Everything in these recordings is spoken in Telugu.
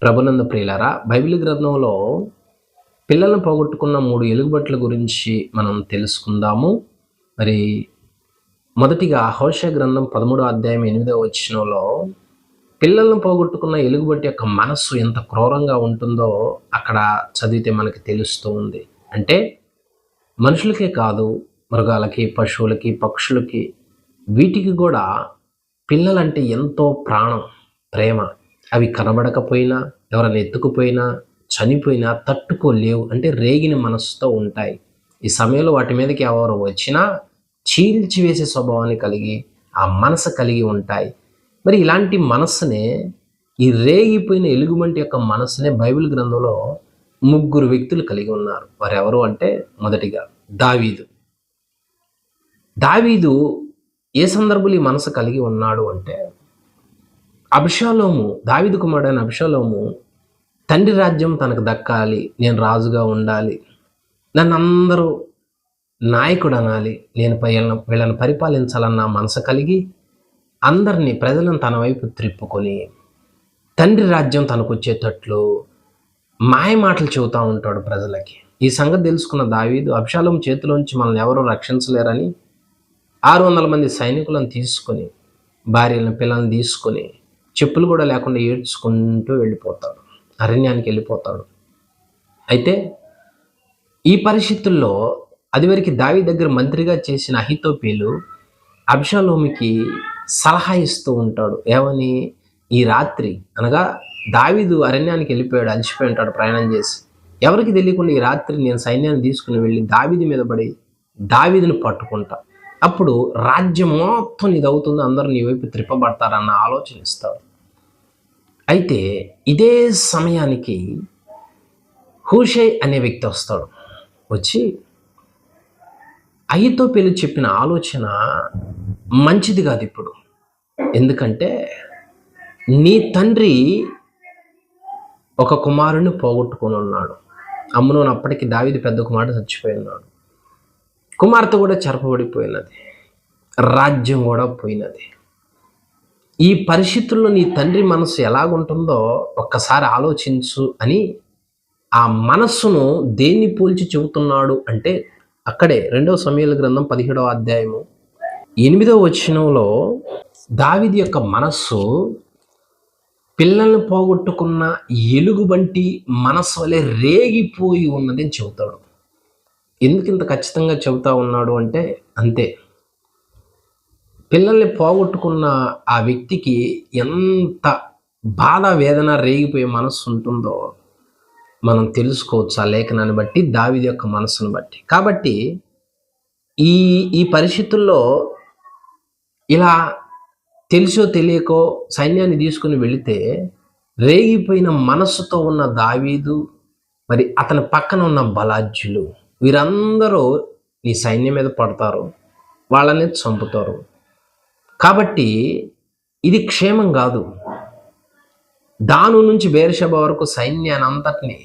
ప్రభునందు ప్రియులారా, బైబిల్ గ్రంథంలో పిల్లలను పోగొట్టుకున్న 3 ఎలుగుబంట్ల గురించి మనం తెలుసుకుందాము. మరి మొదటిగా హోషేయ గ్రంథం 13వ అధ్యాయం 8వ వచనంలో పిల్లలను పోగొట్టుకున్న ఎలుగుబంటి యొక్క మనస్సు ఎంత క్రూరంగా ఉంటుందో అక్కడ చదివితే మనకి తెలుస్తూ ఉంది. అంటే మనుషులకే కాదు, మృగాలకి, పశువులకి, పక్షులకి, వీటికి కూడా పిల్లలంటే ఎంతో ప్రాణం, ప్రేమ. అవి కనబడకపోయినా, ఎవరైనా ఎత్తుకుపోయినా, చనిపోయినా తట్టుకోలేవు. అంటే రేగిన మనసుతో ఉంటాయి. ఈ సమయంలో వాటి మీదకి ఎవరు వచ్చినా చీల్చివేసే స్వభావాన్ని కలిగి, ఆ మనసు కలిగి ఉంటాయి. మరి ఇలాంటి మనస్సునే, ఈ రేగిపోయిన ఎలుగుబంటి యొక్క మనస్సునే బైబిల్ గ్రంథంలో 3 వ్యక్తులు కలిగి ఉన్నారు. వారు ఎవరు అంటే, మొదటిగా దావీదు. దావీదు ఏ సందర్భంలో ఈ మనసు కలిగి ఉన్నాడు అంటే, అబ్షాలోము, దావీదు కుమారుడైన అబ్షాలోము తండ్రి రాజ్యం తనకు దక్కాలి, నేను రాజుగా ఉండాలి, నన్ను అందరూ నాయకుడు అనాలి, నేను వీళ్ళని పరిపాలించాలన్న మనసు కలిగి అందరినీ, ప్రజలను తన వైపు త్రిప్పుకొని తండ్రి రాజ్యం తనకు వచ్చేటట్లు మాయ మాటలు చెబుతూ ఉంటాడు ప్రజలకి. ఈ సంగతి తెలుసుకున్న దావీదు అబ్షాలోము చేతిలోంచి మనల్ని ఎవరూ రక్షించలేరని 600 మంది సైనికులను తీసుకొని, భార్యలను, పిల్లల్ని తీసుకొని, చెప్పులు కూడా లేకుండా ఏడ్చుకుంటూ వెళ్ళిపోతాడు, అరణ్యానికి వెళ్ళిపోతాడు. అయితే ఈ పరిస్థితుల్లో అదివరకు దావీదు దగ్గర మంత్రిగా చేసిన అహీతోపెలు అబ్షాలోముకి సలహా ఇస్తూ ఉంటాడు. ఏమని? ఈ రాత్రి, అనగా దావీదు అరణ్యానికి వెళ్ళిపోయాడు, అలసిపోయి ఉంటాడు ప్రయాణం చేసి. ఎవరికి తెలియకుండా ఈ రాత్రి నేను సైన్యాన్ని తీసుకుని వెళ్ళి దావీదు మీద పడి దావీదుని పట్టుకుంటా, అప్పుడు రాజ్యం మొత్తం నీది అవుతుంది, అందరూ నీ వైపు త్రిప్పబడతారన్న ఆలోచన ఇస్తాడు. అయితే ఇదే సమయానికి హూషై అనే వ్యక్తి వస్తాడు. వచ్చి అహీతోపెలు చెప్పిన ఆలోచన మంచిది కాదు ఇప్పుడు. ఎందుకంటే నీ తండ్రి ఒక కుమారుని పోగొట్టుకొని ఉన్నాడు. అమ్నోను అప్పటికి దావీదు పెద్ద కుమారుడు చచ్చిపోయి ఉన్నాడు. కుమార్తె కూడా చెరపబడిపోయినది, రాజ్యం కూడా పోయినది. ఈ పరిస్థితుల్లో నీ తండ్రి మనసు ఎలాగుంటుందో ఒక్కసారి ఆలోచించు అని ఆ మనస్సును దేన్ని పోల్చి చెబుతున్నాడు అంటే, అక్కడే 2వ సమూయేలు గ్రంథం 17వ అధ్యాయము 8వ వచనంలో దావీదు యొక్క మనస్సు పిల్లల్ని పోగొట్టుకున్న ఎలుగుబంటి మనస్సు వలె రేగిపోయి ఉన్నది అని చెబుతాడు. ఎందుకు ఇంత ఖచ్చితంగా చెబుతా ఉన్నాడు అంటే, అంతే, పిల్లల్ని పోగొట్టుకున్న ఆ వ్యక్తికి ఎంత బాధ, వేదన, రేగిపోయే మనస్సు ఉంటుందో మనం తెలుసుకోవచ్చు ఆ లేఖనాన్ని బట్టి, దావీదు యొక్క మనస్సును బట్టి. కాబట్టి ఈ పరిస్థితుల్లో ఇలా తెలుసో తెలియకో సైన్యాన్ని తీసుకుని వెళితే రేగిపోయిన మనస్సుతో ఉన్న దావీదు, మరి అతని పక్కన ఉన్న బలాజ్యులు, వీరందరూ ఈ సైన్యం మీద పడతారు, వాళ్ళని చంపుతారు. కాబట్టి ఇది క్షేమం కాదు. దాను నుంచి బేర్షెబా వరకు సైన్యాన్ని అంతటిని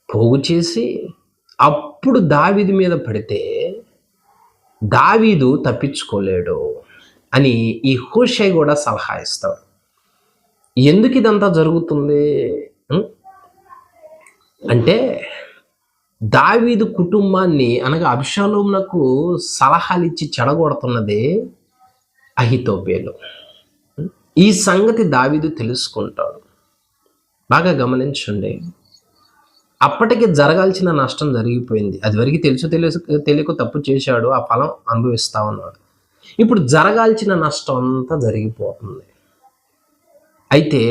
పోగు చేసి అప్పుడు దావీదు మీద పడితే దావీదు తప్పించుకోలేడు అని ఈ హూషై కూడా సలహా ఇస్తాడు. ఎందుకు ఇదంతా జరుగుతుంది అంటే, దావీదు కుటుంబాన్ని, అనగా అబ్షాలోమునకు సలహాలు ఇచ్చి చెడగొడుతున్నదే అహీతోపెలు. ఈ సంగతి దావీదు తెలుసుకుంటాడు. బాగా గమనించండి, అప్పటికి జరగాల్సిన నష్టం జరిగిపోయింది. అది వరకు తెలియక తప్పు చేశాడు, ఆ ఫలం అనుభవిస్తా ఉన్నాడు. ఇప్పుడు జరగాల్సిన నష్టం అంతా జరిగిపోతుంది. అయితే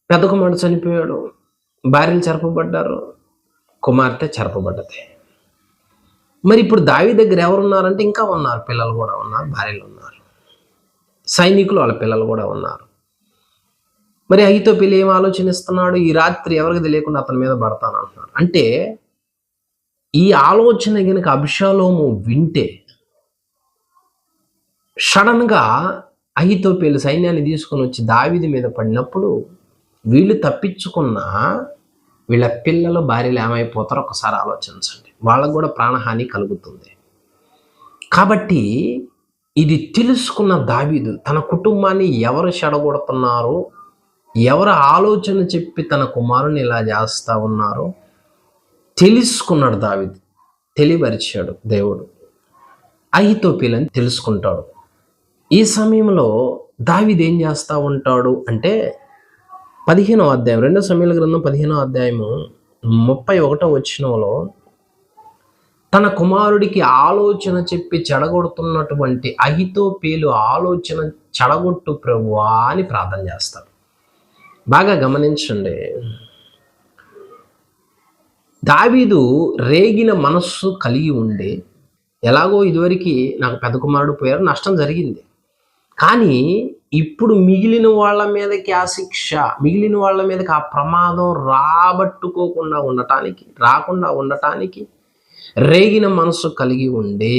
పెద్ద కుమారుడు చనిపోయాడు, భార్యలు చెరపబడ్డారు, కుమార్తె చెరపబడ్డది. మరి ఇప్పుడు దావీదు దగ్గర ఎవరున్నారంటే ఇంకా ఉన్నారు, పిల్లలు కూడా ఉన్నారు, భార్యలు ఉన్నారు, సైనికులు వాళ్ళ పిల్లలు కూడా ఉన్నారు. మరి అహీతోపెలు ఏం ఆలోచనిస్తున్నాడు? ఈ రాత్రి ఎవరికి తెలియకుండా అతని మీద పడతాను అంటున్నాడు. అంటే ఈ ఆలోచన కనుక అబ్షాలోము వింటే, సడన్గా అహీతోపెలు సైన్యాన్ని తీసుకొని వచ్చి దావీదు మీద పడినప్పుడు వీళ్ళు తప్పించుకున్న వీళ్ళ పిల్లలు, భార్యలు ఏమైపోతారో ఒకసారి ఆలోచించండి. వాళ్ళకు కూడా ప్రాణహాని కలుగుతుంది. కాబట్టి ఇది తెలుసుకున్న దావీదు తన కుటుంబాన్ని ఎవరు చెడగొడుతున్నారో, ఎవరు ఆలోచన చెప్పి తన కుమారుని ఇలా చేస్తా ఉన్నారో తెలుసుకున్నాడు దావీదు, తెలియపరిచాడు దేవుడు. అహీతోపెలని తెలుసుకుంటాడు. ఈ సమయంలో దావీదు ఏం చేస్తూ ఉంటాడు అంటే 15వ అధ్యాయం 2 సమూయేలు గ్రంథం 15వ అధ్యాయము 31వ వచనంలో తన కుమారుడికి ఆలోచన చెప్పి చెడగొడుతున్నటువంటి అహీతోపెలు ఆలోచన చెడగొట్టు ప్రభువా అని ప్రార్థన చేస్తాడు. బాగా గమనించండి, దావీదు రేగిన మనస్సు కలిగి ఉండి, ఎలాగో ఇదివరకు నాకు పెద్ద కుమారుడు పోయారు, నష్టం జరిగింది, కానీ ఇప్పుడు మిగిలిన వాళ్ళ మీదకి ఆ శిక్ష, మిగిలిన వాళ్ళ మీదకి ఆ ప్రమాదం రాకుండా ఉండటానికి రేగిన మనసు కలిగి ఉండి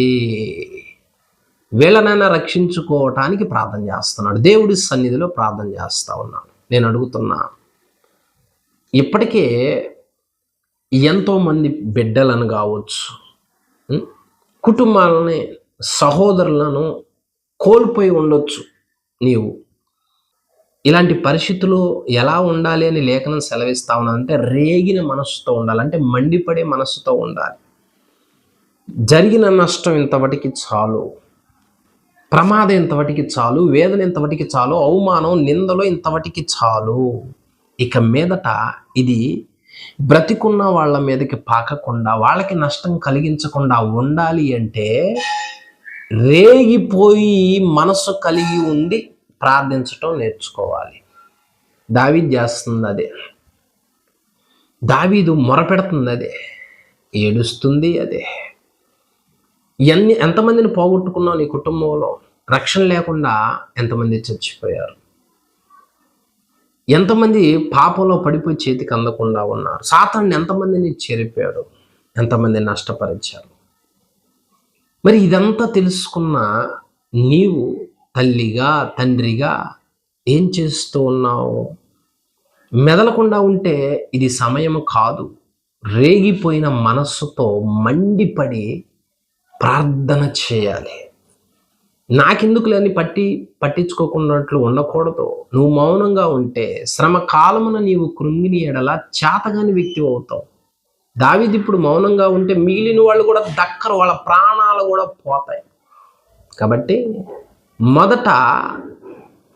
వీళ్ళనైనా రక్షించుకోవటానికి ప్రార్థన చేస్తున్నాడు. దేవుడి సన్నిధిలో ప్రార్థన చేస్తూ ఉన్నాను. నేను అడుగుతున్నా, ఇప్పటికే ఎంతోమంది బిడ్డలను కావచ్చు, కుటుంబాలని, సహోదరులను కోల్పోయి ఉండొచ్చు. నీవు ఇలాంటి పరిస్థితులు ఎలా ఉండాలి అని లేఖనం సెలవిస్తా ఉన్నానంటే రేగిన మనస్సుతో ఉండాలి, అంటే మండిపడే మనస్సుతో ఉండాలి. జరిగిన నష్టం ఇంతవటికి చాలు, ప్రమాదం ఇంతవటికి చాలు, వేదన ఇంతవటికి చాలు, అవమానం నిందలో ఇంతవటికి చాలు, ఇక మీదట ఇది బ్రతికున్న వాళ్ళ మీదకి పాకకుండా, వాళ్ళకి నష్టం కలిగించకుండా ఉండాలి అంటే రేగిపోయి మనసు కలిగి ఉండి ప్రార్థించటం నేర్చుకోవాలి. దావీదు చేస్తుంది అదే, దావీదు మొరపెడుతుంది అదే, ఏడుస్తుంది అదే. ఎంతమందిని పోగొట్టుకున్నావు నీ కుటుంబంలో? రక్షణ లేకుండా ఎంతమంది చచ్చిపోయారు, ఎంతమంది పాపంలో పడిపోయి చేతికి అందకుండా ఉన్నారు, సాతాన్ని ఎంతమందిని చెరిపాడు, ఎంతమంది నష్టపరిచారు. మరి ఇదంతా తెలుసుకున్న నీవు తల్లిగా, తండ్రిగా ఏం చేస్తూ ఉన్నావు? మెదలకుండా ఉంటే ఇది సమయం కాదు. రేగిపోయిన మనస్సుతో మండిపడి ప్రార్థన చేయాలి. నాకెందుకు లేని పట్టించుకోకున్నట్లు ఉండకూడదు. నువ్వు మౌనంగా ఉంటే శ్రమ కాలమున నీవు కృంగిని ఎడల చేతగాని వ్యక్తి అవుతావు. దావీదు ఇప్పుడు మౌనంగా ఉంటే మిగిలిన వాళ్ళు కూడా దక్కరు, వాళ్ళ ప్రాణాలు కూడా పోతాయి. కాబట్టి మొదట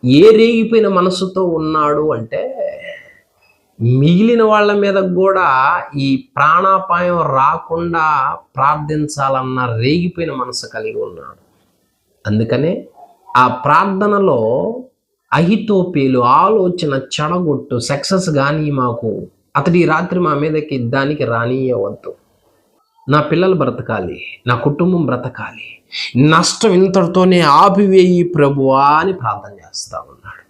ఏ రేగిపోయిన మనసుతో ఉన్నాడు అంటే మిగిలిన వాళ్ళ మీద కూడా ఈ ప్రాణాపాయం రాకుండా ప్రార్థించాలన్న రేగిపోయిన మనసు కలిగి ఉన్నాడు. అందుకనే ఆ ప్రార్థనలో అహీతోపెలు ఆలోచన చెడగొట్టు, సక్సెస్ కానీ మాకు, అతడి రాత్రి మా మీదకి దానికి రానియవద్దు, నా పిల్లలు బ్రతకాలి, నా కుటుంబం బ్రతకాలి, నష్టం ఇంతటితోనే ఆపివేయి ప్రభువా అని ప్రార్థన చేస్తూ ఉన్నాడు.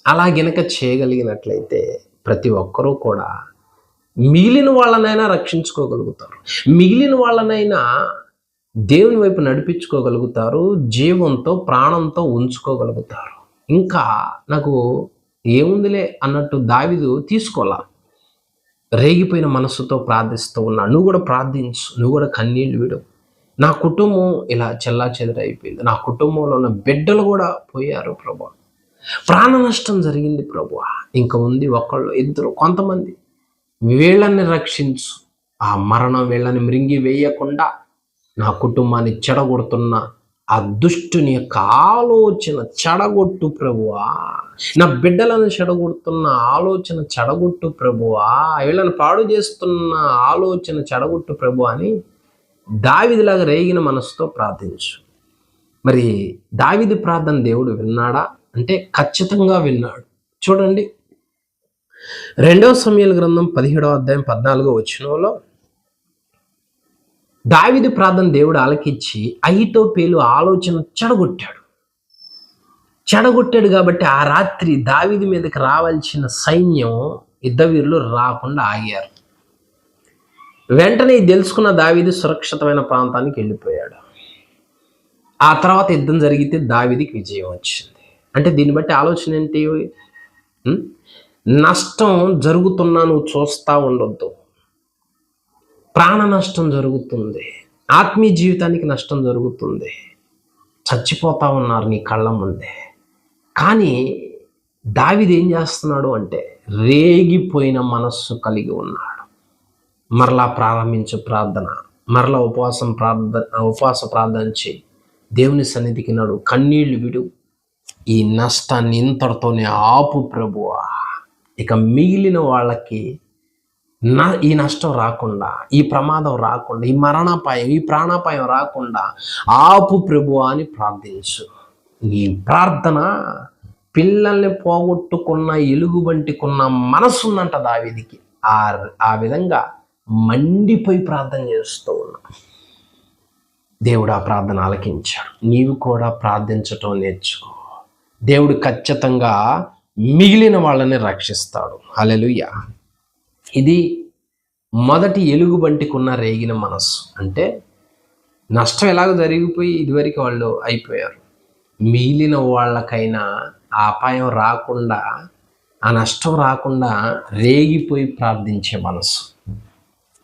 అలా గనక చేయగలిగినట్లయితే ప్రతి ఒక్కరూ కూడా మిగిలిన వాళ్ళనైనా రక్షించుకోగలుగుతారు, మిగిలిన వాళ్ళనైనా దేవుని వైపు నడిపించుకోగలుగుతారు, జీవంతో ప్రాణంతో ఉంచుకోగలుగుతారు. ఇంకా నాకు ఏముందిలే అన్నట్టు దావీదు తీసుకోలా, రేగిపోయిన మనస్సుతో ప్రార్థిస్తూ ఉన్నాడు. నువ్వు కూడా ప్రార్థించు, నువ్వు కూడా కన్నీళ్ళు విడు. నా కుటుంబం ఇలా చెల్లాచెదరైపోయింది, నా కుటుంబంలో ఉన్న బిడ్డలు కూడా పోయారు ప్రభువా, ప్రాణ నష్టం జరిగింది ప్రభువా, ఇంకా ఉంది ఒకళ్ళు ఇద్దరు కొంతమంది, వీళ్ళని రక్షించు, ఆ మరణం వీళ్ళని మృంగి వేయకుండా నా కుటుంబాన్ని చెడగొడుతున్న ఆ దుష్టుని యొక్క ఆలోచన చెడగొట్టు ప్రభువా, నా బిడ్డలను చెడగొడుతున్న ఆలోచన చెడగొట్టు ప్రభువా, వీళ్ళని పాడు చేస్తున్న ఆలోచన చెడగొట్టు ప్రభు అని దావీదులాగా రేగిన మనసుతో ప్రార్థించు. మరి దావీదు ప్రార్థన దేవుడు విన్నాడా అంటే ఖచ్చితంగా విన్నాడు. చూడండి 2 సమూయేలు గ్రంథం 17వ అధ్యాయం 14వ వచనంలో దావీదు ప్రార్థన దేవుడు ఆలకించి అహీతోపెలు ఆలోచన చెడగొట్టాడు కాబట్టి ఆ రాత్రి దావీదు మీదకి రావాల్సిన సైన్యం, యుద్ధవీరులు రాకుండా ఆగారు. వెంటనే తెలుసుకున్న దావీదు సురక్షితమైన ప్రాంతానికి వెళ్ళిపోయాడు. ఆ తర్వాత యుద్ధం జరిగితే దావీదుకి విజయం వచ్చింది. అంటే దీన్ని బట్టి ఆలోచన ఏంటి? నష్టం జరుగుతున్నా నువ్వు చూస్తూ ఉండొద్దు. ప్రాణ నష్టం జరుగుతుంది, ఆత్మీయ జీవితానికి నష్టం జరుగుతుంది, చచ్చిపోతా ఉన్నారు నీ కళ్ళ ముందే, కానీ దావీదు ఏం చేస్తున్నాడు అంటే రేగిపోయిన మనస్సు కలిగి ఉన్నాడు. మరలా ప్రారంభించు ప్రార్థన, మరలా ఉపవాస ప్రార్థన చేయి, దేవుని సన్నిధికి నడు, కన్నీళ్లు విడు, ఈ నష్టాన్ని ఇంతటితోనే ఆపు ప్రభువా, ఇక మిగిలిన వాళ్ళకి ఈ నష్టం రాకుండా, ఈ ప్రమాదం రాకుండా, ఈ మరణాపాయం, ఈ ప్రాణాపాయం రాకుండా ఆపు ప్రభువా అని ప్రార్థించు. నీ ప్రార్థన పిల్లల్ని పోగొట్టుకున్న ఎలుగుబంటికున్న మనసు ఉందంట దావీదుకి. ఆ విధంగా మండిపోయి ప్రార్థన చేస్తూ ఉన్నా. దేవుడు ఆ ప్రార్థన ఆలకించాడు. నీవు కూడా ప్రార్థించటం నేర్చుకో. దేవుడు ఖచ్చితంగా మిగిలిన వాళ్ళని రక్షిస్తాడు. హల్లెలూయా. ఇది మొదటి ఎలుగుబంటికి ఉన్న రేగిన మనస్సు. అంటే నష్టం ఎలాగో జరిగిపోయి ఇదివరకు వాళ్ళు అయిపోయారు, మిగిలిన వాళ్ళకైనా ఆ అపాయం రాకుండా, ఆ నష్టం రాకుండా రేగిపోయి ప్రార్థించే మనసు.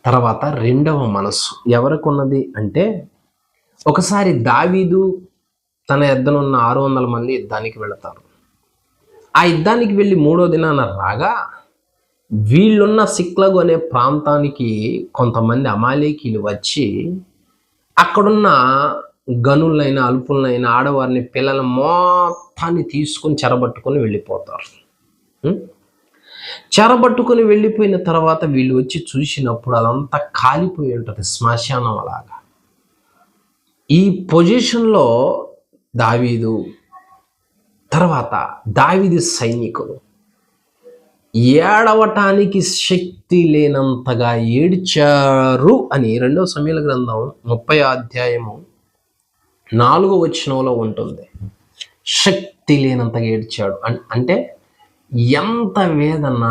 తర్వాత రెండవ మనసు ఎవరికి ఉన్నది అంటే, ఒకసారి దావీదు తన ఎద్దనున్న 600 మంది యుద్ధానికి వెళతారు. ఆ యుద్ధానికి వెళ్ళి 3వ దినాన రాగా వీళ్ళున్న సిక్లగు అనే ప్రాంతానికి కొంతమంది అమాలేకీలు వచ్చి అక్కడున్న గనులైన, అల్పులైన, ఆడవారిని, పిల్లల మొత్తాన్ని తీసుకుని చెరబట్టుకొని వెళ్ళిపోతారు. చెరబట్టుకొని వెళ్ళిపోయిన తర్వాత వీళ్ళు వచ్చి చూసినప్పుడు అదంతా కాలిపోయి ఉంటుంది, శ్మశానం అలాగా. ఈ పొజిషన్లో దావీదు, తర్వాత దావీదు సైనికులు ఏడవటానికి శక్తి లేనంతగా ఏడ్చారు అని 2వ సమూయేలు గ్రంథం 30వ అధ్యాయము 4వ వచనంలో ఉంటుంది. శక్తి లేనంతగా ఏడ్చాడు అంటే ఎంత వేదన,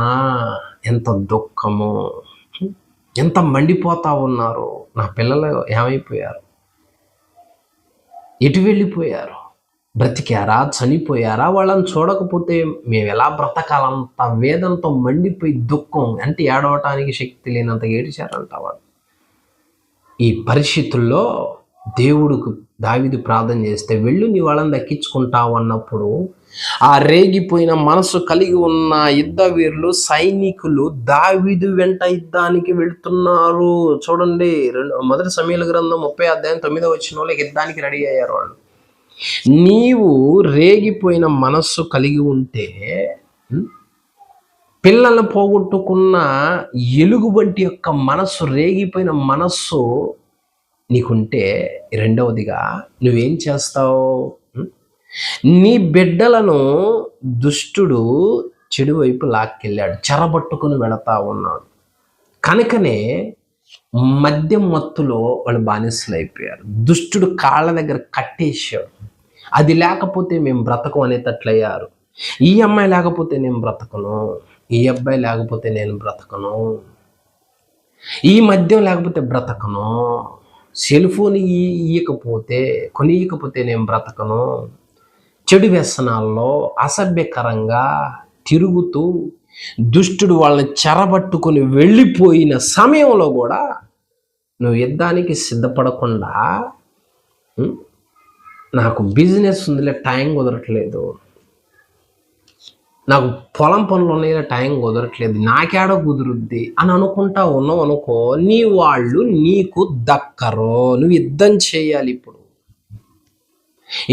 ఎంత దుఃఖము, ఎంత మండిపోతా ఉన్నారు. నా పిల్లలు ఏమైపోయారు, ఎటు వెళ్ళిపోయారు, బ్రతికారా, చనిపోయారా, వాళ్ళని చూడకపోతే మేము ఎలా బ్రతకాలంత వేదనతో మండిపోయి దుఃఖం అంటే ఏడవటానికి శక్తి లేనంత ఏడిచారంట వాళ్ళు. ఈ పరిస్థితుల్లో దేవుడికి దావీదు ప్రార్థన చేస్తే, వెళ్ళు నీ వాళ్ళని దక్కించుకుంటావు అన్నప్పుడు ఆ రేగిపోయిన మనసు కలిగి ఉన్న యుద్ధ వీరులు, సైనికులు దావీదు వెంట యుద్ధానికి వెళుతున్నారు. చూడండి, 1 సమూయేలు గ్రంథం 30వ అధ్యాయం 9వ వచనంలో యుద్ధానికి రెడీ అయ్యారు వాళ్ళు. నీవు రేగిపోయిన మనస్సు కలిగి ఉంటే, పిల్లలను పోగొట్టుకున్న ఎలుగుబంటి యొక్క మనస్సు, రేగిపోయిన మనస్సు నీకుంటే, రెండవదిగా నువ్వేం చేస్తావు? నీ బిడ్డలను దుష్టుడు చెడు వైపు లాక్కెళ్ళాడు, చెరబట్టుకుని వెళతా ఉన్నాడు. కనుకనే మద్యం మత్తులో వాళ్ళు బానిసలు అయిపోయారు. దుష్టుడు కాళ్ళ దగ్గర కట్టేశాడు. అది లేకపోతే మేము బ్రతకం అనేటట్లయ్యారు. ఈ అమ్మాయి లేకపోతే నేను బ్రతకను, ఈ అబ్బాయి లేకపోతే నేను బ్రతకను, ఈ మద్యం లేకపోతే బ్రతకను, సెల్ ఫోన్ కొనియకపోతే నేను బ్రతకను, చెడు వ్యసనాల్లో అసభ్యకరంగా తిరుగుతూ దుష్టుడు వాళ్ళని చెరబట్టుకుని వెళ్ళిపోయిన సమయంలో కూడా నువ్వు యుద్ధానికి సిద్ధపడకుండా, నాకు బిజినెస్ ఉందిలే టైం కుదరట్లేదు, నాకు పొలం పనులు ఉన్నాయిలే టైం కుదరట్లేదు, నాకేడో కుదురుద్ది అని అనుకుంటా ఉన్నావు అనుకో, నీ వాళ్ళు నీకు దక్కరు. నువ్వు యుద్ధం చేయాలి. ఇప్పుడు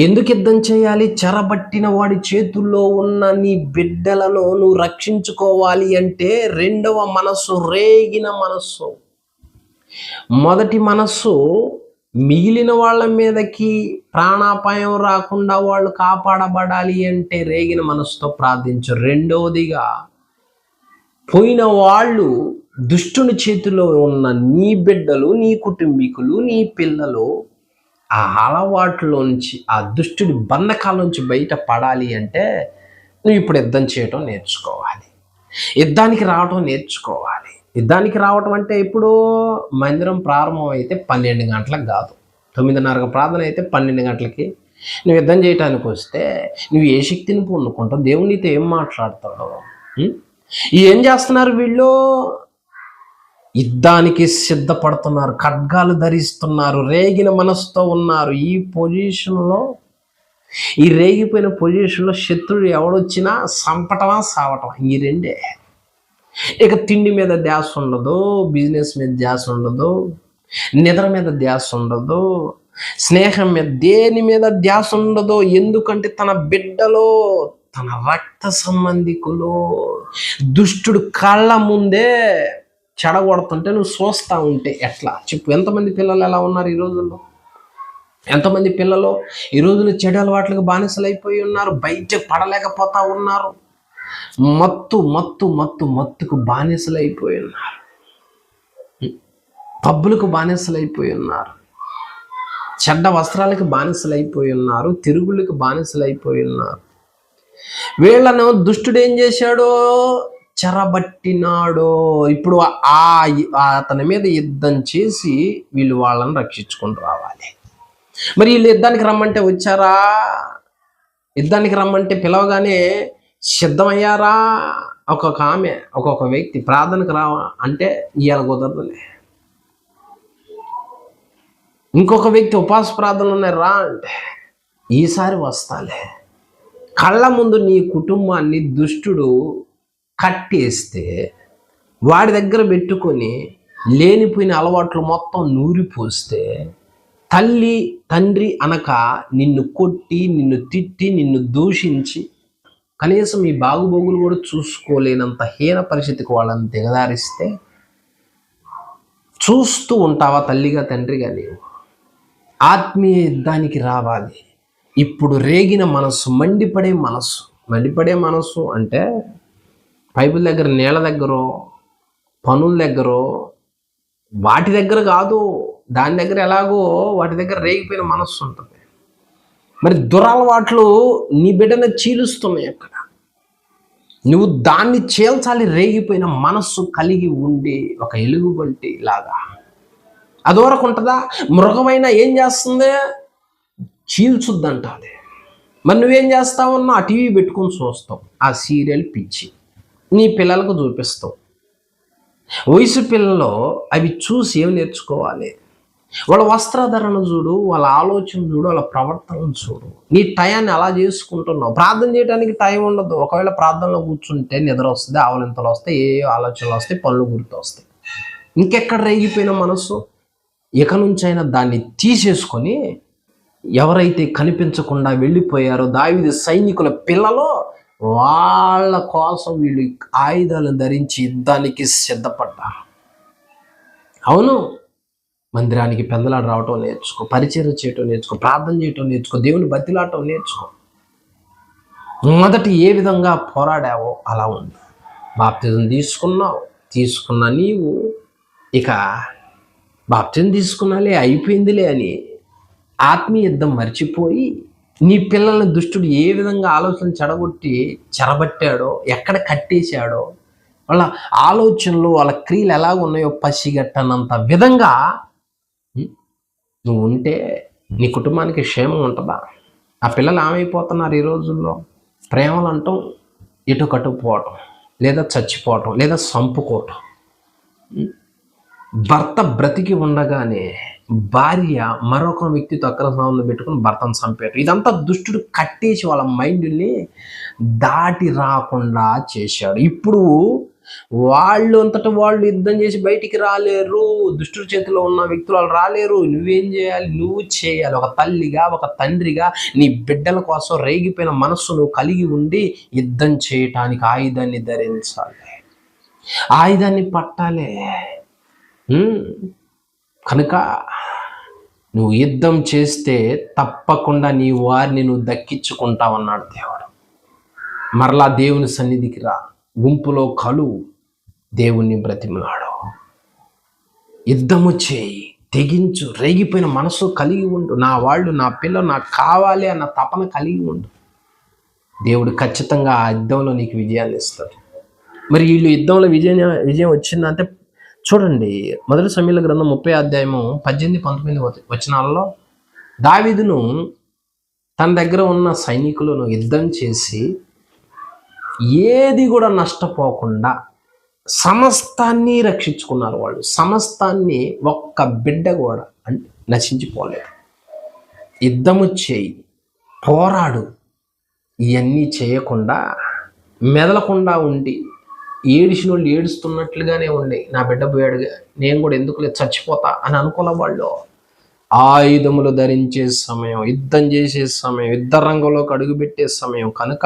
ఎందుకు యుద్ధం చేయాలి? చెరబట్టిన వాడి చేతుల్లో ఉన్న నీ బిడ్డలను నువ్వు రక్షించుకోవాలి అంటే రెండవ మనస్సు రేగిన మనస్సు. మొదటి మనస్సు మిగిలిన వాళ్ళ మీదకి ప్రాణాపాయం రాకుండా వాళ్ళు కాపాడబడాలి అంటే రేగిన మనసుతో ప్రార్థించు. రెండవదిగా, పోయిన వాళ్ళు దుష్టుని చేతిలో ఉన్న నీ బిడ్డలు, నీ కుటుంబీకులు, నీ పిల్లలు ఆ అలవాట్లోంచి, ఆ దుష్టుడి బంధకాల నుంచి బయట పడాలి అంటే నువ్వు ఇప్పుడు యుద్ధం చేయటం నేర్చుకోవాలి, యుద్ధానికి రావటం నేర్చుకోవాలి. యుద్ధానికి రావటం అంటే ఇప్పుడు మందిరం ప్రారంభం అయితే 12 గంటలకు కాదు, 9:30 ప్రార్థన అయితే 12 గంటలకి నువ్వు యుద్ధం చేయటానికి వస్తే నువ్వు ఏ శక్తిని పొందుకుంటావు? దేవుడు నీతో ఏం మాట్లాడతాడు? ఏం చేస్తున్నారు వీళ్ళు? యుద్ధానికి సిద్ధపడుతున్నారు, ఖడ్గాలు ధరిస్తున్నారు, రేగిన మనసుతో ఉన్నారు. ఈ పొజిషన్లో ఈ రేగిపోయిన పొజిషన్లో శత్రుడు ఎవడొచ్చినా సంపటమా సావటమా ఈ రెండే. ఇక తిండి మీద ధ్యాస ఉండదు, బిజినెస్ మీద ధ్యాస ఉండదు, నిద్ర మీద ధ్యాస ఉండదు, స్నేహం మీద దేని మీద ధ్యాస ఉండదు. ఎందుకంటే తన బిడ్డలో, తన రక్త సంబంధికులు దుష్టుడు కళ్ళ ముందే చెడగొడుతుంటే నువ్వు చూస్తూ ఉంటే ఎట్లా చెప్పు? ఎంతమంది పిల్లలు ఎలా ఉన్నారు ఈ రోజుల్లో? ఎంతమంది పిల్లలు ఈ రోజుల్లో చెడు అలవాట్లకు బానిసలైపోయి ఉన్నారు, బయట పడలేకపోతా ఉన్నారు, మత్తుకు బానిసలైపోయి ఉన్నారు, పబ్బులకు బానిసలైపోయి ఉన్నారు, చెడ్డ వస్త్రాలకు బానిసలైపోయి ఉన్నారు, తిరుగుళ్ళకి బానిసలైపోయి ఉన్నారు. వీళ్ళను దుష్టుడు ఏం చేశాడో చెరబట్టినాడో. ఇప్పుడు అతని మీద యుద్ధం చేసి వీళ్ళు వాళ్ళని రక్షించుకొని రావాలి. మరి వీళ్ళు యుద్ధానికి రమ్మంటే వచ్చారా? యుద్ధానికి రమ్మంటే పిలవగానే సిద్ధమయ్యారా? ఒక్కొక్క ఆమె, ఒక్కొక్క వ్యక్తి ప్రార్థనకు రావా అంటే ఇవాళ కుదరదులే. ఇంకొక వ్యక్తి ఉపవాస ప్రార్థనలు ఉన్నాయి రా అంటే ఈసారి వస్తాలే. కళ్ళ ముందు నీ కుటుంబాన్ని దుష్టుడు కట్టేస్తే వాడి దగ్గర పెట్టుకొని లేనిపోయిన అలవాట్లు మొత్తం నూరిపోస్తే తల్లి తండ్రి అనక నిన్ను కొట్టి, నిన్ను తిట్టి, నిన్ను దూషించి కనీసం ఈ బాగుబోగులు కూడా చూసుకోలేనంత హీన పరిస్థితికి వాళ్ళని దిగదారిస్తే చూస్తూ ఉంటావా తల్లిగా తండ్రిగా? నీవు ఆత్మీయ యుద్ధానికి రావాలి. ఇప్పుడు రేగిన మనసు, మండిపడే మనసు అంటే పైపుల దగ్గర, నీళ్ళ దగ్గర, పనుల దగ్గర, వాటి దగ్గర కాదు. దాని దగ్గర ఎలాగో వాటి దగ్గర రేగిపోయిన మనస్సు ఉంటుంది. మరి దురలవాట్లు నీ బిడ్డను చీలుస్తున్నాయి. అక్కడ నువ్వు దాన్ని చీల్చాలి. రేగిపోయిన మనస్సు కలిగి ఉండి ఒక ఎలుగుబంటి లాగా అదోరకు ఉంటుందా? మృగమైనా ఏం చేస్తుంది? చీల్చుద్దంట అది. మరి నువ్వేం చేస్తావన్నా ఆ టీవీ పెట్టుకొని చూస్తావు, ఆ సీరియల్ పిచ్చి నీ పిల్లలకు చూపిస్తావు. వయసు పిల్లలు అవి చూసి ఏం నేర్చుకోవాలి? వాళ్ళ వస్త్రధరణ చూడు, వాళ్ళ ఆలోచన చూడు, వాళ్ళ ప్రవర్తన చూడు. నీ టయాన్ని అలా చేసుకుంటున్నావు. ప్రార్థన చేయడానికి టైం ఉండదు. ఒకవేళ ప్రార్థనలో కూర్చుంటే నిద్ర వస్తుంది, ఆవలింతలు వస్తాయి, ఏ ఆలోచనలు వస్తాయి, పనులు గుర్తు వస్తాయి. ఇంకెక్కడ రేగిపోయిన మనసు? ఇక నుంచైనా దాన్ని తీసేసుకొని ఎవరైతే కనిపించకుండా వెళ్ళిపోయారో దావీదు సైనికుల పిల్లలో, వాళ్ళ కోసం వీళ్ళు ఆయుధాలు ధరించి యుద్ధానికి సిద్ధపడ్డారు. అవును, మందిరానికి పెద్దలాడు రావటం నేర్చుకో, పరిచయం చేయటం నేర్చుకో, ప్రార్థన చేయటం నేర్చుకో, దేవుని బతిలాటం నేర్చుకో. మొదటి ఏ విధంగా పోరాడావో అలా ఉంది. బాప్తిజం తీసుకున్న నీవు ఇక బాప్తిజం తీసుకున్నాలే అయిపోయిందిలే అని ఆత్మీయ యుద్ధం మర్చిపోయి నీ పిల్లల్ని దుష్టుడు ఏ విధంగా ఆలోచన చెరబట్టాడో, ఎక్కడ కట్టేశాడో, వాళ్ళ ఆలోచనలు, వాళ్ళ క్రియలు ఎలాగ ఉన్నాయో పసిగట్టనంత విధంగా నువ్వు ఉంటే నీ కుటుంబానికి క్షేమం ఉంటుందా? ఆ పిల్లలు ఏమైపోతున్నారు ఈ రోజుల్లో? ప్రేమలు అంటాం, ఇటు కట్టుకుపోవటం, లేదా చచ్చిపోవటం, లేదా చంపుకోవటం. భర్త బ్రతికి ఉండగానే భార్య మరొక వ్యక్తితో అక్రమ సంబంధం పెట్టుకుని భర్తను చంపేయటం. ఇదంతా దుష్టుడు కట్టేసి వాళ్ళ మైండ్ని దాటి రాకుండా చేశాడు. ఇప్పుడు వాళ్ళు అంతటా వాళ్ళు యుద్ధం చేసి బయటికి రాలేరు. దుష్టుడి చేతిలో ఉన్న వ్యక్తులు వాళ్ళు రాలేరు. నువ్వేం చేయాలి? నువ్వు చేయాలి. ఒక తల్లిగా, ఒక తండ్రిగా నీ బిడ్డల కోసం రేగిపోయిన మనస్సు నువ్వు కలిగి ఉండి యుద్ధం చేయటానికి ఆయుధాన్ని ధరించాలి, ఆయుధాన్ని పట్టాలి. కనుక నువ్వు యుద్ధం చేస్తే తప్పకుండా నీ వారిని నువ్వు దక్కించుకుంటావన్నాడు దేవుడు. మరలా దేవుని సన్నిధికి రా, గుంపులో కలువు, దేవుణ్ణి బ్రతిమలాడు, యుద్ధము చేయి, తెగించు, రేగిపోయిన మనసు కలిగి ఉండు. నా వాళ్ళు, నా పిల్లలు నాకు కావాలి అన్న తపన కలిగి ఉండు. దేవుడు ఖచ్చితంగా ఆ యుద్ధంలో నీకు విజయాన్ని ఇస్తాడు. మరి వీళ్ళు యుద్ధంలో విజయం వచ్చిందంటే చూడండి, మొదటి సమూయేలు గ్రంథం 30 అధ్యాయము 18-19 వచనాలలో దావీదును తన దగ్గర ఉన్న సైనికులను యుద్ధం చేసి ఏది కూడా నష్టపోకుండా సమస్తాన్ని రక్షించుకున్నారు. వాళ్ళు సమస్తాన్ని, ఒక్క బిడ్డ కూడా అంటే నశించిపోలేదు. యుద్ధము చేయి, పోరాడు. ఇవన్నీ చేయకుండా మెదలకుండా ఉండి ఏడిచిన వాళ్ళు ఏడుస్తున్నట్లుగానే ఉండి నా బిడ్డ పోయాడుగా నేను కూడా ఎందుకులే చచ్చిపోతా అని అనుకోలే వాళ్ళు. ఆయుధములు ధరించే సమయం, యుద్ధం చేసే సమయం, యుద్ధ రంగంలోకి అడుగుపెట్టే సమయం కనుక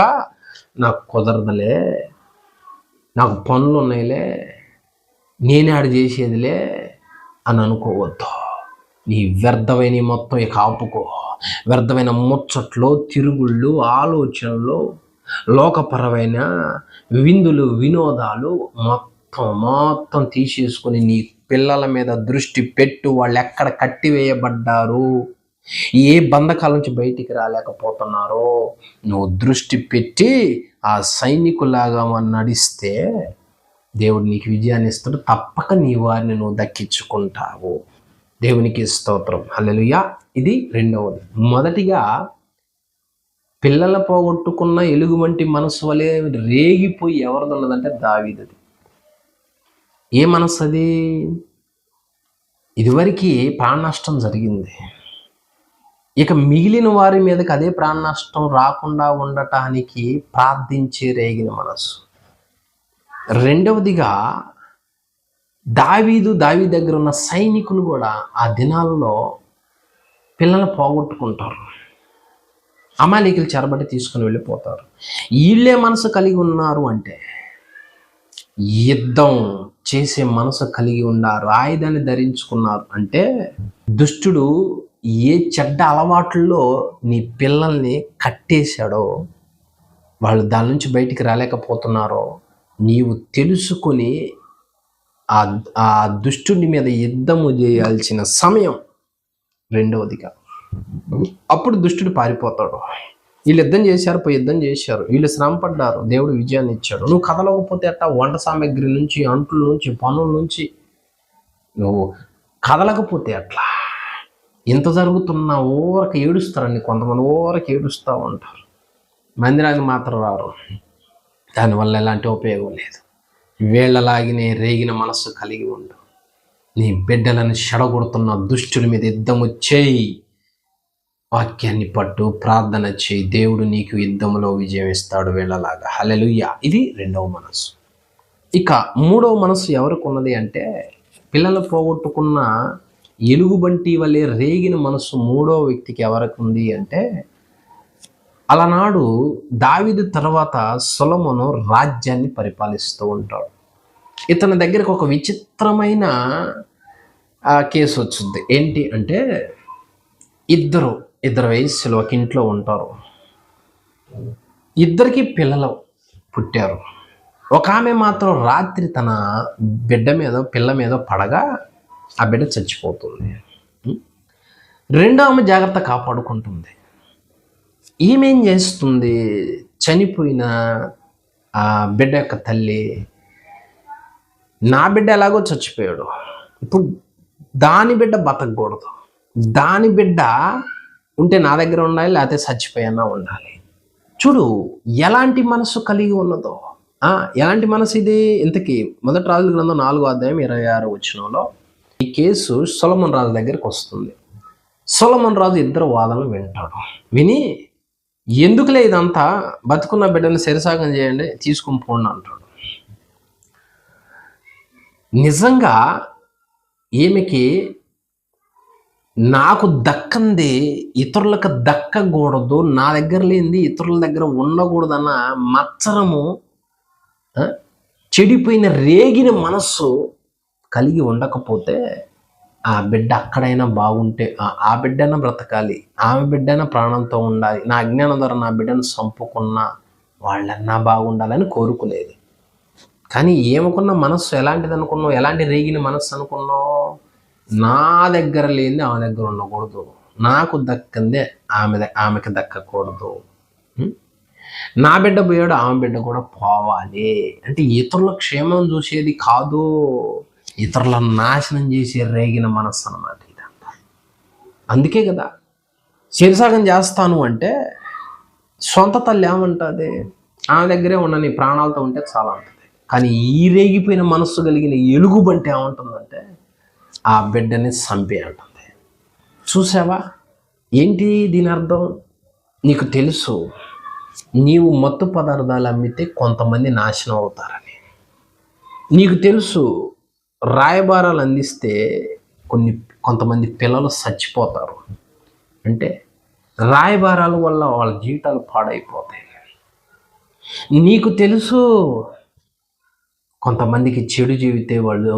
నాకు కుదరదులే, నాకు పనులు ఉన్నాయిలే, నేనే ఆడు చేసేదిలే అని అనుకోవద్దు. నీ వ్యర్థమైన మొత్తం ఇక ఆపుకో. వ్యర్థమైన ముచ్చట్లు, తిరుగుళ్ళు, ఆలోచనలు, లోకపరమైన విందులు, వినోదాలు మొత్తం తీసేసుకొని నీ పిల్లల మీద దృష్టి పెట్టు. వాళ్ళు ఎక్కడ కట్టివేయబడ్డారు, ఏ బంధకాల నుంచి బయటికి రాలేకపోతున్నారో నువ్వు దృష్టి పెట్టి ఆ సైనికులాగా నడిస్తే దేవుడు నీకు విజయాన్ని ఇస్తాడు. తప్పక నీ వారిని నువ్వు దక్కించుకుంటావు. దేవునికి స్తోత్రం. హల్లెలూయా. ఇది రెండవది. మొదటిగా పిల్లల పోగొట్టుకున్న ఎలుగు వంటి మనసు వలె రేగిపోయి ఎవరిది ఉన్నదంటే దావీదుది. ఏ మనసు అది? ఇదివరకు ప్రాణ నష్టం జరిగింది, ఇక మిగిలిన వారి మీదకి అదే ప్రాణ నష్టం రాకుండా ఉండటానికి ప్రార్థించే రేగిన మనసు. రెండవదిగా దావీ దగ్గర ఉన్న సైనికులు కూడా ఆ దినాల్లో పిల్లలు పోగొట్టుకుంటారు, అమాలేకీలు చెరబట్టి తీసుకుని వెళ్ళిపోతారు. వీళ్ళే మనసు కలిగి ఉన్నారు అంటే యుద్ధం చేసే మనసు కలిగి ఉన్నారు, ఆయుధాన్ని ధరించుకున్నారు అంటే దుష్టుడు ఏ చెడ్డ అలవాట్లలో నీ పిల్లల్ని కట్టేశాడో, వాళ్ళు దాని నుంచి బయటికి రాలేకపోతున్నారో నీవు తెలుసుకొని ఆ దుష్టుడి మీద యుద్ధము చేయాల్సిన సమయం రెండవదిగా. అప్పుడు దుష్టుడు పారిపోతాడు. వీళ్ళు యుద్ధం చేశారు, పోయి యుద్ధం చేశారు, వీళ్ళు శ్రమ పడ్డారు, దేవుడు విజయాన్ని ఇచ్చాడు. నువ్వు కదలకపోతే అట్టా వంట సామాగ్రి నుంచి, అంటుల నుంచి, పనుల నుంచి నువ్వు కదలకపోతే అట్లా ఇంత జరుగుతున్నా ఓరక ఏడుస్తారండి కొంతమంది. ఓరక ఏడుస్తూ ఉంటారు, మందిరానికి మాత్రం రారు. దానివల్ల ఎలాంటి ఉపయోగం లేదు. వేళ్లలాగినే రేగిన మనస్సు కలిగి ఉండు. నీ బిడ్డలను చెడగొడుతున్న దుష్టుల మీద యుద్ధము చేయి, వాక్యాన్ని పట్టు, ప్రార్థన చేయి. దేవుడు నీకు యుద్ధంలో విజయం ఇస్తాడు వేళలాగా. హల్లెలూయా. ఇది రెండవ మనసు. ఇక మూడవ మనసు ఎవరికి ఉన్నది అంటే పిల్లలు పోగొట్టుకున్న ఎలుగుబంటి వలె రేగిన మనసు మూడవ వ్యక్తికి ఎవరికి ఉంది అంటే అలనాడు దావీదు తర్వాత సొలొమోను రాజ్యాన్ని పరిపాలిస్తూ ఉంటాడు. ఇతని దగ్గరకు ఒక విచిత్రమైన కేసు వచ్చింది. ఏంటి అంటే ఇద్దరు వయస్సులో ఒక ఇంట్లో ఉంటారు, ఇద్దరికి పిల్లలు పుట్టారు. ఒక ఆమె మాత్రం రాత్రి తన పిల్ల మీద పడగా ఆ బిడ్డ చచ్చిపోతుంది. రెండో ఆమె జాగ్రత్త కాపాడుకుంటుంది. ఈమెం చేస్తుంది? చనిపోయిన ఆ బిడ్డ యొక్క తల్లి, నా బిడ్డ ఎలాగో చచ్చిపోయాడు, ఇప్పుడు దాని బిడ్డ బతకూడదు, దాని బిడ్డ ఉంటే నా దగ్గర ఉండాలి, లేకపోతే చచ్చిపోయినా ఉండాలి. చూడు ఎలాంటి మనసు కలిగి ఉన్నదో. ఎలాంటి మనసు ఇది? ఇంతకీ మొదటి రాజుల గ్రంథం 4వ అధ్యాయం 26వ వచనంలో ఈ కేసు సొలొమోను రాజు దగ్గరికి వస్తుంది. సొలొమోను రాజు ఇద్దరు వాదనలు వింటాడు. విని ఎందుకులే ఇదంతా, బతుకున్న బిడ్డను శరిసాగం చేయండి, తీసుకుని పోండి అంటాడు. నిజంగా ఈమెకి నాకు దక్కంది ఇతరులకు దక్కకూడదు, నా దగ్గర లేనిది ఇతరుల దగ్గర ఉండకూడదన్న మత్సరము, చెడిపోయిన రేగిన మనస్సు కలిగి ఉండకపోతే ఆ బిడ్డ అక్కడైనా బాగుంటే ఆ బిడ్డైనా బ్రతకాలి, ఆమె బిడ్డైనా ప్రాణంతో ఉండాలి, నా అజ్ఞానం ద్వారా నా బిడ్డను చంపుకున్న వాళ్ళన్నా బాగుండాలని కోరుకునేది. కానీ ఏమనుకున్న మనస్సు ఎలాంటిది అనుకున్నావు? ఎలాంటి రేగిన మనస్సు అనుకున్నావు? నా దగ్గర లేనిది ఆమె దగ్గర ఉండకూడదు, నాకు దక్కందే ఆమెకి దక్కకూడదు, నా బిడ్డ పోయాడు ఆమె బిడ్డ కూడా పోవాలి అంటే ఇతరుల క్షేమం చూసేది కాదు, ఇతరులను నాశనం చేసే రేగిన మనస్సు అన్నమాట ఇదంతా. అందుకే కదా శరీసాగం చేస్తాను అంటే సొంత తల్లి ఏమంటుంది? ఆమె దగ్గరే ఉన్న నీ ప్రాణాలతో ఉంటే చాలా ఉంటుంది. కానీ ఈ రేగిపోయిన మనస్సు కలిగిన ఎలుగుబంటి ఏమంటుందంటే ఆ బిడ్డని చంపే అంటుంది. చూసావా ఏంటి దీని అర్థం? నీకు తెలుసు నీవు మత్తు పదార్థాలు అమ్మితే కొంతమంది నాశనం అవుతారని. నీకు తెలుసు రాయబారాలు అందిస్తే కొంతమంది పిల్లలు చచ్చిపోతారు. అంటే రాయబారాల వల్ల వాళ్ళ జీవితాలు పాడైపోతాయి. నీకు తెలుసు కొంతమందికి చెడు జీవితే వాళ్ళు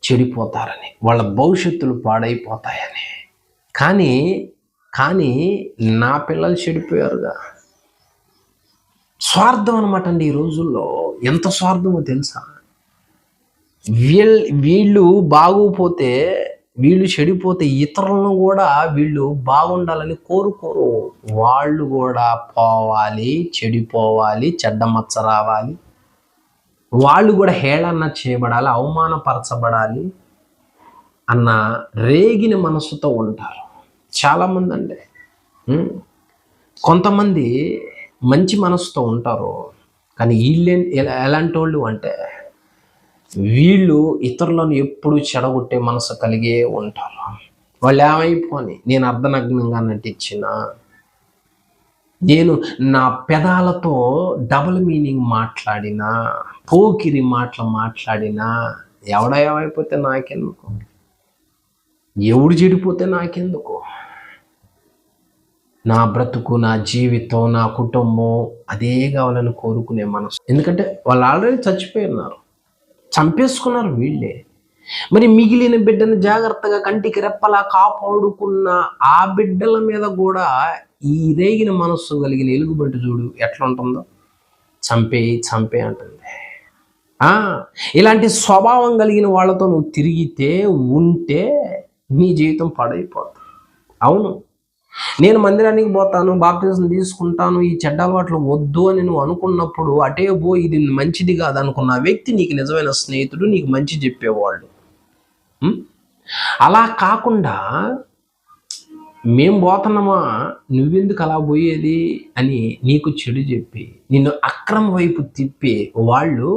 చెడిపోతారని, వాళ్ళ భవిష్యత్తులు పాడైపోతాయని. కానీ నా పిల్లలు చెడిపోయారుగా. స్వార్థం అనమాట అండి. ఈ రోజుల్లో ఎంత స్వార్థమో తెలుసా? వీళ్ళు బాగోపోతే, వీళ్ళు చెడిపోతే ఇతరులను కూడా వీళ్ళు బాగుండాలని కోరుకోరు. వాళ్ళు కూడా పోవాలి, చెడిపోవాలి, చెడ్డ మచ్చ రావాలి, వాళ్ళు కూడా హేళన చేయబడాలి, అవమానపరచబడాలి అన్న రేగిన మనసుతో ఉంటారు చాలామంది అండి. కొంతమంది మంచి మనసుతో ఉంటారు, కానీ వీళ్ళే ఎలాంటి వాళ్ళు అంటే వీళ్ళు ఇతరులను ఎప్పుడు చెడగొట్టే మనసు కలిగే ఉంటారు. వాళ్ళు ఏమైపోని, నేను అర్ధనగ్నంగా నటించిన, నేను నా పెదాలతో డబుల్ మీనింగ్ మాట్లాడినా, పోకిరి మాటలు మాట్లాడినా, ఏమైపోతే నాకెందుకు, ఎవడు చెడిపోతే నాకెందుకు, నా బ్రతుకు, నా జీవితం, నా కుటుంబం అదే కావాలని కోరుకునే మనసు. ఎందుకంటే వాళ్ళు ఆల్రెడీ చచ్చిపోయినారు, చంపేసుకున్నారు వీళ్ళే. మరి మిగిలిన బిడ్డను జాగ్రత్తగా కంటికి రెప్పలా కాపాడుకున్న ఆ బిడ్డల మీద కూడా ఈ రేగిన మనస్సు కలిగిన ఎలుగుబంటి చూడు ఎట్లా ఉంటుందో, చంపే అంటుంది. ఇలాంటి స్వభావం కలిగిన వాళ్ళతో నువ్వు తిరిగితే ఉంటే నీ జీవితం పాడైపోతుంది. అవును, నేను మందిరానికి పోతాను, బాప్తిజం తీసుకుంటాను, ఈ చెడ్డ అలవాట్లు వద్దు అని నువ్వు అనుకున్నప్పుడు అటే ఇది మంచిది కాదు అనుకున్న వ్యక్తి నీకు నిజమైన స్నేహితుడు, నీకు మంచి చెప్పేవాళ్ళు. అలా కాకుండా మేము పోతున్నామా, నువ్వెందుకు అలా పోయేది అని నీకు చెడు చెప్పి నిన్ను అక్రమ వైపు తిప్పి వాళ్ళు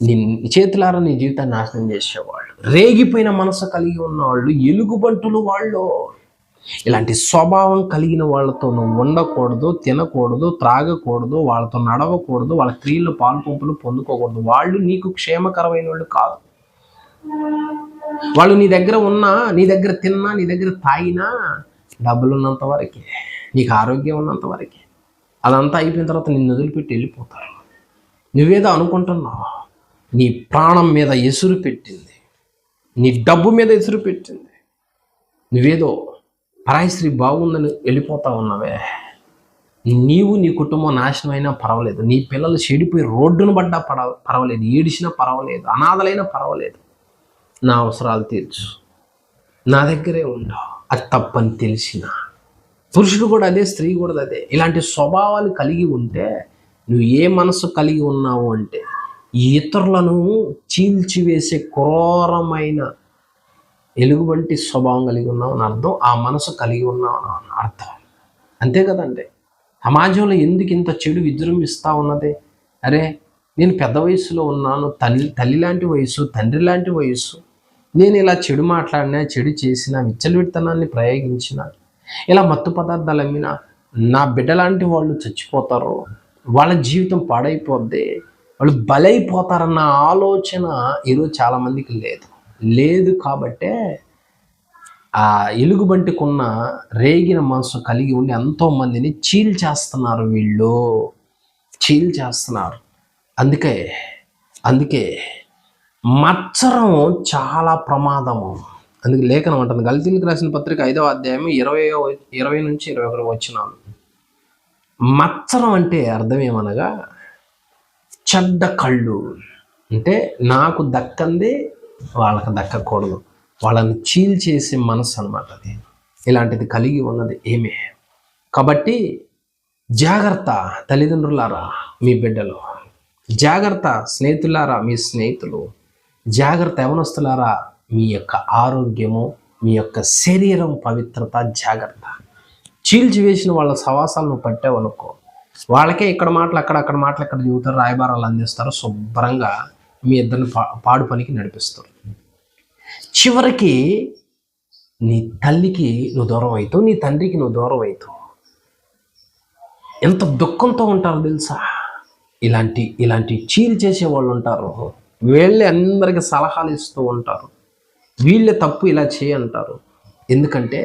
నీ చేతులారా నీ జీవితాన్ని నాశనం చేసేవాళ్ళు, రేగిపోయిన మనసు కలిగి ఉన్నవాళ్ళు, ఎలుగుబంటులు వాళ్ళు. ఇలాంటి స్వభావం కలిగిన వాళ్ళతో నువ్వు ఉండకూడదు, తినకూడదు, త్రాగకూడదు, వాళ్ళతో నడవకూడదు, వాళ్ళ క్రియలు పాల్పంపులు పొందుకోకూడదు. వాళ్ళు నీకు క్షేమకరమైన వాళ్ళు కాదు. వాళ్ళు నీ దగ్గర ఉన్నా, నీ దగ్గర తిన్నా, నీ దగ్గర తాగినా డబ్బులు ఉన్నంత వరకే, నీకు ఆరోగ్యం ఉన్నంత వరకే. అదంతా అయిపోయిన తర్వాత నిన్ను వదిలిపెట్టి వెళ్ళిపోతారు. నువ్వేదో అనుకుంటున్నావు, నీ ప్రాణం మీద ఎసురు పెట్టింది, నీ డబ్బు మీద ఎసురు పెట్టింది, నువ్వేదో పరాయి స్త్రీ బాగుందని వెళ్ళిపోతా ఉన్నావే. నీవు నీ కుటుంబం నాశనం అయినా పర్వాలేదు, నీ పిల్లలు చెడిపోయి రోడ్డును పడ్డా పర్వాలేదు, ఏడిసినా పర్వాలేదు, అనాథలైనా పర్వాలేదు, నా అవసరాలు తీర్చు, నా దగ్గరే ఉండవు. అది తప్పని తెలిసిన పురుషుడు కూడా అదే, స్త్రీ కూడా అదే. ఇలాంటి స్వభావాలు కలిగి ఉంటే నువ్వు ఏ మనసు కలిగి ఉన్నావు అంటే ఇతరులను చీల్చివేసే క్రూరమైన ఎలుగుబంటి స్వభావం కలిగి ఉన్నావు అని అర్థం, ఆ మనసు కలిగి ఉన్నావు అని అర్థం. అంతే కదండి. సమాజంలో ఎందుకు ఇంత చెడు విజృంభిస్తూ ఉన్నది? అరే, నేను పెద్ద వయసులో ఉన్నాను, తల్లి లాంటి వయసు, తండ్రి లాంటి వయసు, నేను ఇలా చెడు మాట్లాడినా, చెడు చేసిన, విచ్చలవిడితనాన్ని ప్రయోగించిన, ఇలా మత్తు పదార్థాలు అమ్మినా నా బిడ్డ లాంటి వాళ్ళు చచ్చిపోతారు, వాళ్ళ జీవితం పాడైపోద్ది, వాళ్ళు బలైపోతారన్న ఆలోచన ఈరోజు చాలామందికి లేదు. కాబట్టే ఆ ఎలుగుబంటికున్న రేగిన మనసు కలిగి ఉండి ఎంతోమందిని చీల్చేస్తున్నారు, వీళ్ళు చీల్చేస్తున్నారు. అందుకే మత్సరం చాలా ప్రమాదము. అందుకే లేఖనం అంటుంది, గలతీయులకు రాసిన పత్రిక 5వ అధ్యాయం 20 నుంచి 21 వచనాలు. మత్సరం అంటే అర్థం ఏమనగా చెడ్డ కళ్ళు, అంటే నాకు దక్కంది వాళ్ళకి దక్కకూడదు, వాళ్ళని చీల్చేసే మనసు అనమాట. అది ఇలాంటిది కలిగి ఉన్నది ఏమే. కాబట్టి జాగ్రత్త తల్లిదండ్రులారా మీ బిడ్డలు, జాగ్రత్త స్నేహితులారా మీ స్నేహితులు, జాగ్రత్త యవనస్తులారా మీ యొక్క ఆరోగ్యము, మీ యొక్క శరీరం పవిత్రత జాగ్రత్త. చీల్చివేసిన వాళ్ళ సవాసాలను పట్టావనుకో, వాళ్ళకే ఇక్కడ మాటలు అక్కడ మాటలు ఎక్కడ చూపుతారు, రాయబారాలు అందిస్తారు, శుభ్రంగా మీ ఇద్దరిని పాడు పనికి నడిపిస్తారు. చివరికి నీ తల్లికి నువ్వు దూరం అవుతావు, నీ తండ్రికి నువ్వు దూరం అవుతావు. ఎంత దుఃఖంతో ఉంటారో తెలుసా? ఇలాంటి చీలు చేసే వాళ్ళు ఉంటారు. వీళ్ళే అందరికి సలహాలు ఇస్తూ ఉంటారు. వీళ్ళే తప్పు ఇలా చేయంటారు. ఎందుకంటే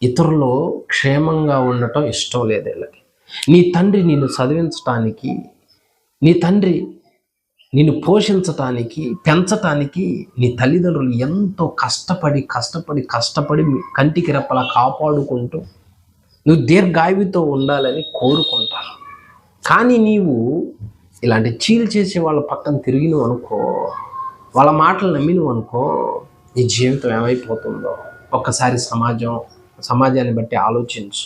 ఇతరులు క్షేమంగా ఉండటం ఇష్టం లేదు వీళ్ళకి. నీ తండ్రి నిన్ను చదివించటానికి, నీ తండ్రి నిన్ను పోషించటానికి, పెంచటానికి నీ తల్లిదండ్రులు ఎంతో కష్టపడి కంటికి రెప్పలా కాపాడుకుంటూ నువ్వు దీర్ఘాయువుతో ఉండాలని కోరుకుంటారు. కానీ నీవు ఇలాంటి చీలు చేసే వాళ్ళ పక్కన తిరిగినవు అనుకో, వాళ్ళ మాటలు నమ్మినవు అనుకో, నీ జీవితం ఏమైపోతుందో ఒక్కసారి సమాజాన్ని బట్టి ఆలోచించు.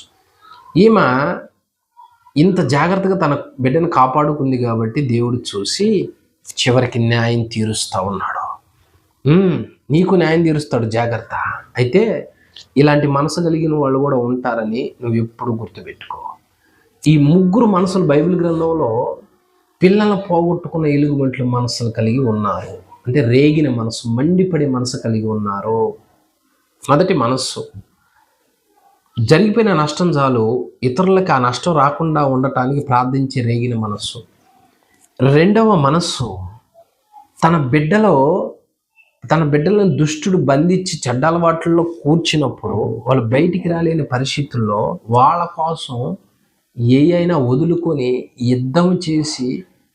ఈమె ఇంత జాగ్రత్తగా తన బిడ్డను కాపాడుకుంది కాబట్టి దేవుడు చూసి చివరికి న్యాయం తీరుస్తూ ఉన్నాడు. నీకు న్యాయం తీరుస్తాడు, జాగ్రత్త. అయితే ఇలాంటి మనసు కలిగిన వాళ్ళు కూడా ఉంటారని నువ్వు ఎప్పుడు గుర్తుపెట్టుకో. ఈ ముగ్గురు మనసులు బైబిల్ గ్రంథంలో పిల్లలను పోగొట్టుకున్న ఎలుగుబంట్ల మనసులు కలిగి ఉన్నారు. అంటే రేగిన మనసు, మండిపడే మనసు కలిగి ఉన్నారు. మొదటి మనస్సు, జరిగిపోయిన నష్టం చాలు, ఇతరులకి ఆ నష్టం రాకుండా ఉండటానికి ప్రార్థించే రేగిన మనస్సు. రెండవ మనస్సు, తన బిడ్డలను దుష్టుడు బంధించి చెడ్డ అలవాట్లలో కూర్చున్నప్పుడు వాళ్ళు బయటికి రాలేని పరిస్థితుల్లో వాళ్ళ కోసం అయినా వదులుకొని యుద్ధం చేసి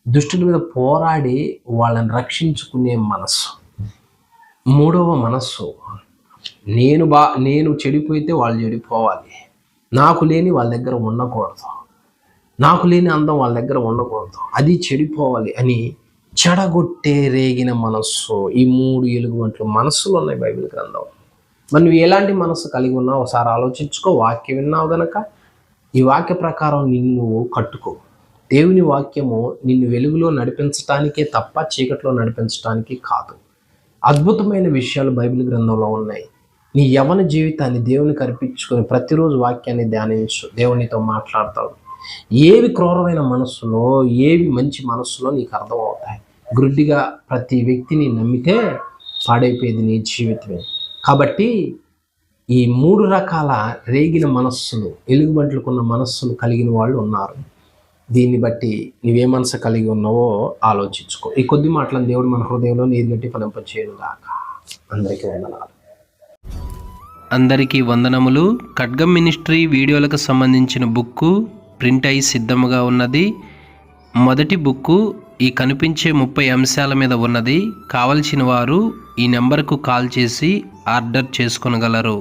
దుష్టుల మీద పోరాడి వాళ్ళని రక్షించుకునే మనస్సు. మూడవ మనస్సు, నేను చెడిపోతే వాళ్ళు చెడిపోవాలి, నాకు లేని వాళ్ళ దగ్గర ఉండకూడదు, నాకు లేని అందం వాళ్ళ దగ్గర ఉండకూడదు, అది చెడిపోవాలి అని చెడగొట్టే రేగిన మనస్సు. ఈ 3 ఎలుగుబంట్లు మనస్సులు ఉన్నాయి బైబిల్ గ్రంథం. మరి నువ్వు ఎలాంటి మనస్సు కలిగి ఉన్నావు ఒకసారి ఆలోచించుకో. వాక్యం విన్నావు గనక ఈ వాక్య ప్రకారం నిన్ను కట్టుకో. దేవుని వాక్యము నిన్ను వెలుగులో నడిపించటానికే తప్ప చీకట్లో నడిపించటానికి కాదు. అద్భుతమైన విషయాలు బైబిల్ గ్రంథంలో ఉన్నాయి. నీ యవ్వన జీవితాన్ని దేవునికి అర్పించుకొని ప్రతిరోజు వాక్యాన్ని ధ్యానించు. దేవునితో మాట్లాడతాడు. ఏవి క్రూరమైన మనస్సులో, ఏవి మంచి మనస్సులో నీకు అర్థమవుతాయి. గుడ్డిగా ప్రతి వ్యక్తిని నమ్మితే పాడైపోయేది నీ జీవితమే. కాబట్టి ఈ 3 రకాల రేగిన మనస్సులు, ఎలుగుబంట్లకున్న మనస్సులు కలిగిన వాళ్ళు ఉన్నారు. దీన్ని బట్టి నీవే మనసు కలిగి ఉన్నావో ఆలోచించుకో. ఈ కొద్ది మాటలను దేవుడు మన హృదయంలో నీరుగట్టి ఫలింపచేయుగాక. అందరికీ వందనాలు. అందరికీ వందనములు. ఖడ్గం మినిస్ట్రీ వీడియోలకు సంబంధించిన బుక్కు ప్రింట్ అయి సిద్ధముగా ఉన్నది. మొదటి బుక్కు ఈ కనిపించే 30 అంశాల మీద ఉన్నది. కావలసిన వారు ఈ నెంబర్కు కాల్ చేసి ఆర్డర్ చేసుకొనగలరు.